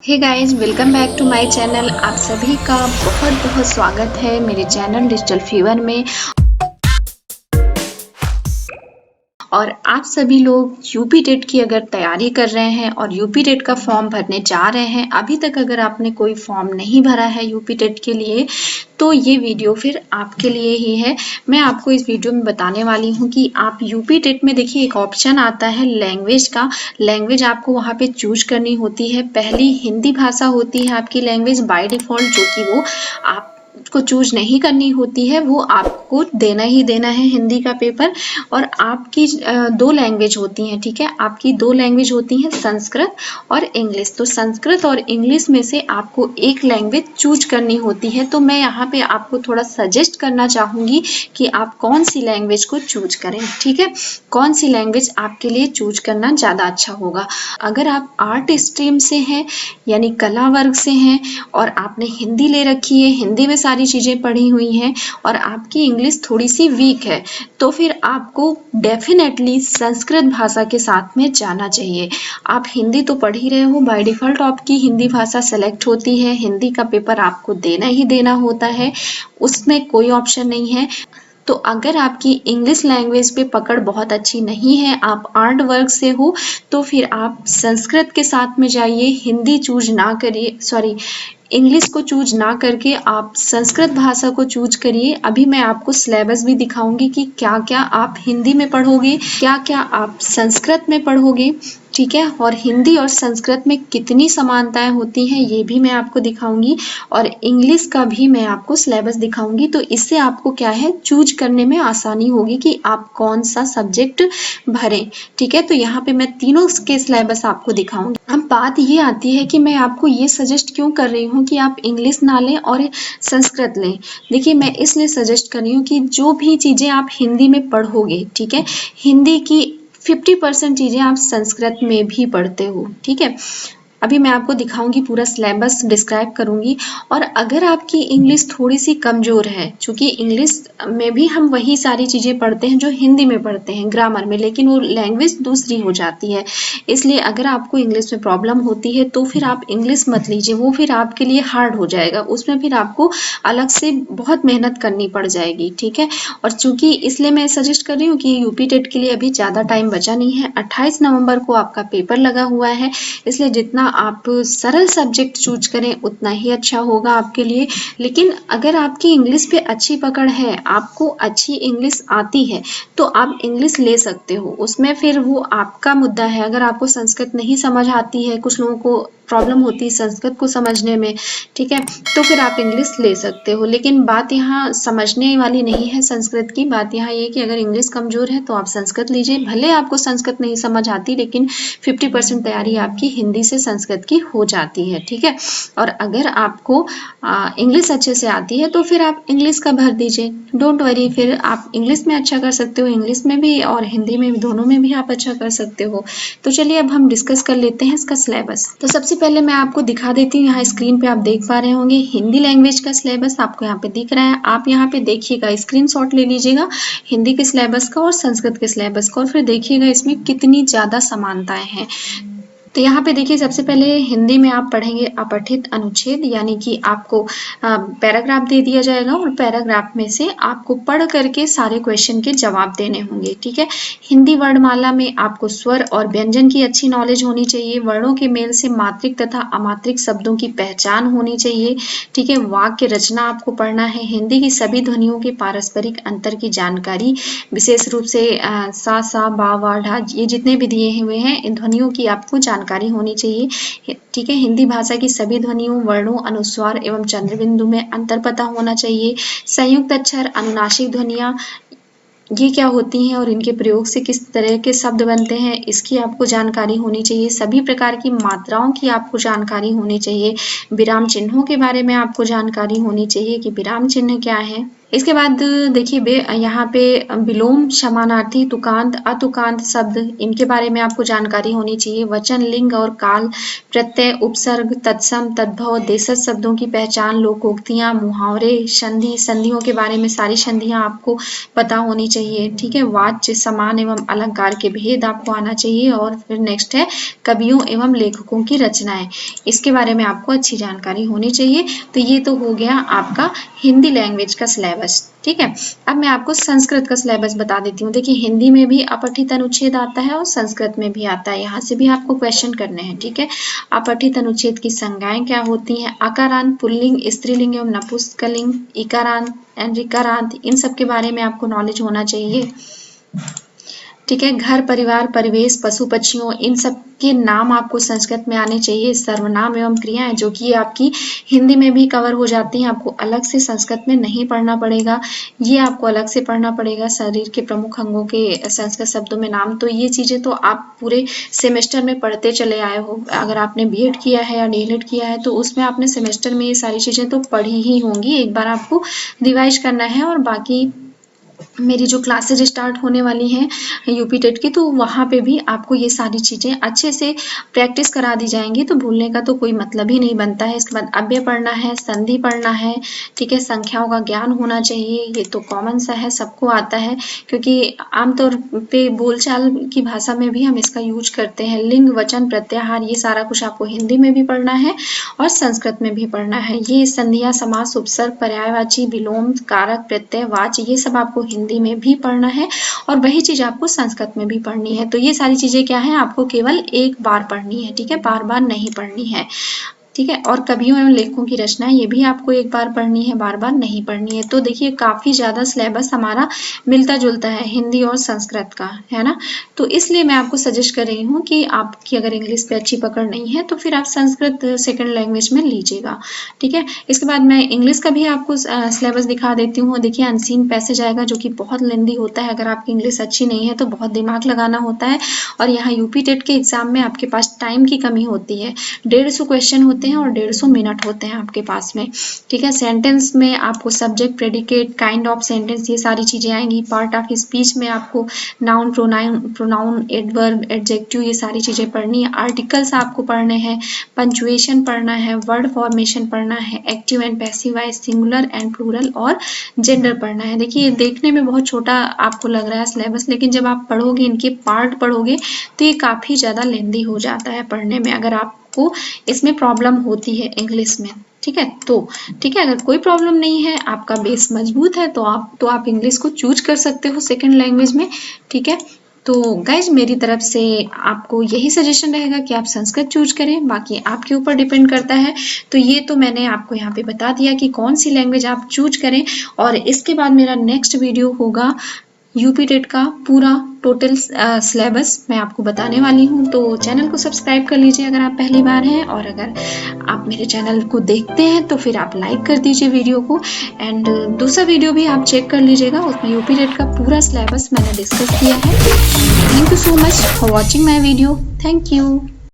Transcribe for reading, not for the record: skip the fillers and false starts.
Hey guys, welcome back to my channel. आप सभी का बहुत बहुत स्वागत है मेरे चैनल डिजिटल फीवर में। और आप सभी लोग यूपी टेट की अगर तैयारी कर रहे हैं और यूपी टेट का फॉर्म भरने जा रहे हैं, अभी तक अगर आपने कोई फॉर्म नहीं भरा है यूपी टेट के लिए, तो ये वीडियो फिर आपके लिए ही है। मैं आपको इस वीडियो में बताने वाली हूँ कि आप यूपी टेट में देखिए एक ऑप्शन आता है लैंग्वेज का। लैंग्वेज आपको वहाँ पे चूज करनी होती है। पहली हिंदी भाषा होती है आपकी लैंग्वेज बाय डिफ़ॉल्ट, जो कि वो आपको चूज नहीं करनी होती है, वो आपको देना ही देना है हिंदी का पेपर। और आपकी दो लैंग्वेज होती हैं, ठीक है। आपकी दो लैंग्वेज होती हैं, संस्कृत और इंग्लिश। तो संस्कृत और इंग्लिश में से आपको एक लैंग्वेज चूज करनी होती है। तो मैं यहाँ पे आपको थोड़ा सजेस्ट करना चाहूँगी कि आप कौन सी लैंग्वेज को चूज करें, ठीक है। कौन सी लैंग्वेज आपके लिए चूज करना ज़्यादा अच्छा होगा। अगर आप आर्ट स्ट्रीम से हैं यानी कला वर्ग से हैं और आपने हिंदी ले रखी है, हिंदी में सारी चीज़ें पढ़ी हुई हैं और आपकी इंग्लिश थोड़ी सी वीक है, तो फिर आपको डेफिनेटली संस्कृत भाषा के साथ में जाना चाहिए। आप हिंदी तो पढ़ ही रहे हो, बाय डिफ़ॉल्ट आपकी हिंदी भाषा सेलेक्ट होती है, हिंदी का पेपर आपको देना ही देना होता है, उसमें कोई ऑप्शन नहीं है। तो अगर आपकी इंग्लिश लैंग्वेज पे पकड़ बहुत अच्छी नहीं है, आप आर्ट वर्ग से हो, तो फिर आप संस्कृत के साथ में जाइए, हिंदी चूज ना करिए, सॉरी इंग्लिश को चूज ना करके आप संस्कृत भाषा को चूज करिए। अभी मैं आपको सिलेबस भी दिखाऊंगी कि क्या क्या आप हिंदी में पढ़ोगे, क्या क्या आप संस्कृत में पढ़ोगे, ठीक है। और हिंदी और संस्कृत में कितनी समानताएं होती हैं ये भी मैं आपको दिखाऊंगी और इंग्लिश का भी मैं आपको सिलेबस दिखाऊंगी। तो इससे आपको क्या है, चूज करने में आसानी होगी कि आप कौन सा सब्जेक्ट भरें, ठीक है। तो यहाँ पे मैं तीनों के सिलेबस आपको दिखाऊंगी। अब बात ये आती है कि मैं आपको ये सजेस्ट क्यों कर रही हूँ कि आप इंग्लिश ना लें और संस्कृत लें। देखिए, मैं इसलिए सजेस्ट कर रही हूँ कि जो भी चीज़ें आप हिंदी में पढ़ोगे, ठीक है, हिंदी की 50% चीज़ें आप संस्कृत में भी पढ़ते हो, ठीक है। अभी मैं आपको दिखाऊंगी, पूरा सिलेबस डिस्क्राइब करूंगी। और अगर आपकी इंग्लिश थोड़ी सी कमज़ोर है, चूँकि इंग्लिश में भी हम वही सारी चीज़ें पढ़ते हैं जो हिंदी में पढ़ते हैं ग्रामर में, लेकिन वो लैंग्वेज दूसरी हो जाती है। इसलिए अगर आपको इंग्लिश में प्रॉब्लम होती है तो फिर आप इंग्लिश मत लीजिए, वो फिर आपके लिए हार्ड हो जाएगा, उसमें फिर आपको अलग से बहुत मेहनत करनी पड़ जाएगी, ठीक है। और चूँकि इसलिए मैं सजेस्ट कर रही हूँ कि यूपी टेट के लिए अभी ज़्यादा टाइम बचा नहीं है, 28 नवंबर को आपका पेपर लगा हुआ है, इसलिए जितना आप सरल सब्जेक्ट चूज करें उतना ही अच्छा होगा आपके लिए। लेकिन अगर आपकी इंग्लिश पे अच्छी पकड़ है, आपको अच्छी इंग्लिश आती है, तो आप इंग्लिश ले सकते हो, उसमें फिर वो आपका मुद्दा है। अगर आपको संस्कृत नहीं समझ आती है, कुछ लोगों को प्रॉब्लम होती है संस्कृत को समझने में, ठीक है, तो फिर आप इंग्लिश ले सकते हो। लेकिन बात यहाँ समझने वाली नहीं है संस्कृत की, बात यहाँ ये कि अगर इंग्लिश कमज़ोर है तो आप संस्कृत लीजिए। भले आपको संस्कृत नहीं समझ आती, लेकिन 50% तैयारी आपकी हिंदी से संस्कृत की हो जाती है, ठीक है। और अगर आपको इंग्लिश अच्छे से आती है तो फिर आप इंग्लिश का भर दीजिए, डोंट वरी, फिर आप इंग्लिश में अच्छा कर सकते हो, इंग्लिश में भी और हिंदी में भी, दोनों में भी आप अच्छा कर सकते हो। तो चलिए अब हम डिस्कस कर लेते हैं इसका सिलेबस। तो सबसे पहले मैं आपको दिखा देती हूँ, यहाँ स्क्रीन पे आप देख पा रहे होंगे हिंदी लैंग्वेज का सिलेबस आपको यहाँ पे दिख रहा है। आप यहाँ पे देखिएगा, स्क्रीनशॉट ले लीजिएगा हिंदी के सिलेबस का और संस्कृत के सिलेबस का, और फिर देखिएगा इसमें कितनी ज़्यादा समानताएं हैं। तो यहाँ पे देखिए, सबसे पहले हिंदी में आप पढ़ेंगे अपठित अनुच्छेद, यानी कि आपको पैराग्राफ दे दिया जाएगा और पैराग्राफ में से आपको पढ़ करके सारे क्वेश्चन के जवाब देने होंगे, ठीक है। हिंदी वर्णमाला में आपको स्वर और व्यंजन की अच्छी नॉलेज होनी चाहिए, वर्णों के मेल से मात्रिक तथा अमात्रिक शब्दों की पहचान होनी चाहिए, ठीक है। वाक्य रचना आपको पढ़ना है, हिंदी की सभी ध्वनियों के पारस्परिक अंतर की जानकारी, विशेष रूप से सा बा वा ढा, ये जितने भी दिए हुए हैं इन ध्वनियों की आपको जानकारी होनी चाहिए, ठीक है। हिंदी भाषा की सभी ध्वनियों, वर्णों, अनुस्वार एवं चंद्रबिंदु में अंतर पता होना चाहिए। संयुक्त अक्षर, अनुनासिक ध्वनियाँ ये क्या होती हैं और इनके प्रयोग से किस तरह के शब्द बनते हैं, इसकी आपको जानकारी होनी चाहिए। सभी प्रकार की मात्राओं की आपको जानकारी होनी चाहिए। विराम चिन्हों के बारे में आपको जानकारी होनी चाहिए कि विराम चिन्ह क्या है। इसके बाद देखिए यहाँ पे विलोम, समानार्थी, तुकांत, अतुकांत शब्द, इनके बारे में आपको जानकारी होनी चाहिए। वचन, लिंग और काल, प्रत्यय, उपसर्ग, तत्सम, तद्भव, देशज शब्दों की पहचान, लोकोक्तियां, मुहावरे, संधि, संधियों के बारे में सारी संधियां आपको पता होनी चाहिए। ठीक है, वाच्य, समान एवं अलंकार के भेद आपको आना चाहिए। और फिर नेक्स्ट है कवियों एवं लेखकों की रचनाएं, इसके बारे में आपको अच्छी जानकारी होनी चाहिए। तो ये तो हो गया आपका हिंदी लैंग्वेज का सिलेबस। ठीक है, अब मैं आपको संस्कृत का सिलेबस बता देती हूँ। देखिए हिंदी में भी अपठित अनुच्छेद आता है और संस्कृत में भी आता है, यहाँ से भी आपको क्वेश्चन करने हैं। ठीक है, अपठित अनुच्छेद की संज्ञाएं क्या होती हैं, अकारांत, पुल्लिंग, स्त्रीलिंग एवं नपुंसकलिंग, इकारांत एंड ऋकारांत, इन सब के बारे में आपको नॉलेज होना चाहिए। ठीक है, घर, परिवार, परिवेश, पशु पक्षियों, इन सब के नाम आपको संस्कृत में आने चाहिए। सर्वनाम एवं क्रियाएं, जो कि आपकी हिंदी में भी कवर हो जाती हैं, आपको अलग से संस्कृत में नहीं पढ़ना पड़ेगा, ये आपको अलग से पढ़ना पड़ेगा। शरीर के प्रमुख अंगों के संस्कृत शब्दों में नाम, तो ये चीजें तो आप पूरे सेमेस्टर में पढ़ते चले आए हो। अगर आपने बीएड किया है या डीएलएड किया है तो उसमें आपने सेमेस्टर में ये सारी चीजें तो पढ़ी ही होंगी, एक बार आपको रिवाइज करना है। और बाकी मेरी जो क्लासेज स्टार्ट होने वाली हैं यूपी टेट की, तो वहाँ पे भी आपको ये सारी चीज़ें अच्छे से प्रैक्टिस करा दी जाएंगी, तो भूलने का तो कोई मतलब ही नहीं बनता है। इसके बाद अव्यय पढ़ना है, संधि पढ़ना है। ठीक है, संख्याओं का ज्ञान होना चाहिए, ये तो कॉमन सा है, सबको आता है, क्योंकि आमतौर पे बोलचाल की भाषा में भी हम इसका यूज करते हैं। लिंग, वचन, प्रत्याहार, ये सारा कुछ आपको हिंदी में भी पढ़ना है और संस्कृत में भी पढ़ना है। ये संधियां, समास, उपसर्ग, पर्यायवाची, विलोम, कारक, प्रत्यय, वाच्य, ये सब आपको हिंदी में भी पढ़ना है और वही चीज आपको संस्कृत में भी पढ़नी है। तो ये सारी चीजें क्या है, आपको केवल एक बार पढ़नी है। ठीक है, बार बार नहीं पढ़नी है। ठीक है, और कवियों एवं लेखकों की रचनाएं, ये भी आपको एक बार पढ़नी है, बार बार नहीं पढ़नी है। तो देखिए काफी ज्यादा सिलेबस हमारा मिलता जुलता है हिंदी और संस्कृत का, है ना। तो इसलिए मैं आपको सजेस्ट कर रही हूँ कि आपकी अगर इंग्लिश पे अच्छी पकड़ नहीं है तो फिर आप संस्कृत सेकंड लैंग्वेज में लीजिएगा। ठीक है, इसके बाद मैं इंग्लिश का भी आपको सिलेबस दिखा देती हूँ। देखिए अनसीन पैसेज आएगा, जो कि बहुत लेंदी होता है, अगर आपकी इंग्लिश अच्छी नहीं है तो बहुत दिमाग लगाना होता है। और यहाँ यूपी टेट के एग्जाम में आपके पास टाइम की कमी होती है, 150 क्वेश्चन होते हैं और 150 मिनट होते हैं आपके पास में। ठीक है, सेंटेंस में आपको subject, predicate, kind of sentence, ये सारी चीजें आएंगी। पार्ट ऑफ स्पीच में आपको नाउन, प्रोनाउन, एडवर्ब, एडजेक्टिव, ये सारी चीजें पढ़नी है। आर्टिकल्स आपको पढ़ने हैं, पंचुएशन पढ़ना है, वर्ड फॉर्मेशन पढ़ना है, active and passive voice, singular and plural और जेंडर पढ़ना है। देखिए देखने में बहुत छोटा आपको लग रहा है सिलेबस, लेकिन जब आप पढ़ोगे, इनके पार्ट पढ़ोगे, तो ये काफी ज्यादा लेंदी हो जाता है पढ़ने में, अगर आपको इसमें प्रॉब्लम होती है इंग्लिश में। ठीक है, तो ठीक है, अगर कोई प्रॉब्लम नहीं है, आपका बेस मजबूत है, तो आप इंग्लिश को चूज कर सकते हो सेकंड लैंग्वेज में। ठीक है, तो गाइज मेरी तरफ से आपको यही सजेशन रहेगा कि आप संस्कृत चूज करें, बाकी आपके ऊपर डिपेंड करता है। तो ये तो मैंने आपको यहाँ पे बता दिया कि कौन सी लैंग्वेज आप चूज करें। और इसके बाद मेरा नेक्स्ट वीडियो होगा यूपी टेट का पूरा टोटल सिलेबस मैं आपको बताने वाली हूँ। तो चैनल को सब्सक्राइब कर लीजिए अगर आप पहली बार हैं, और अगर आप मेरे चैनल को देखते हैं तो फिर आप लाइक कर दीजिए वीडियो को। एंड दूसरा वीडियो भी आप चेक कर लीजिएगा, उसमें यूपी टेट का पूरा सिलेबस मैंने डिस्कस किया है। Thank you so much for watching my video. Thank you.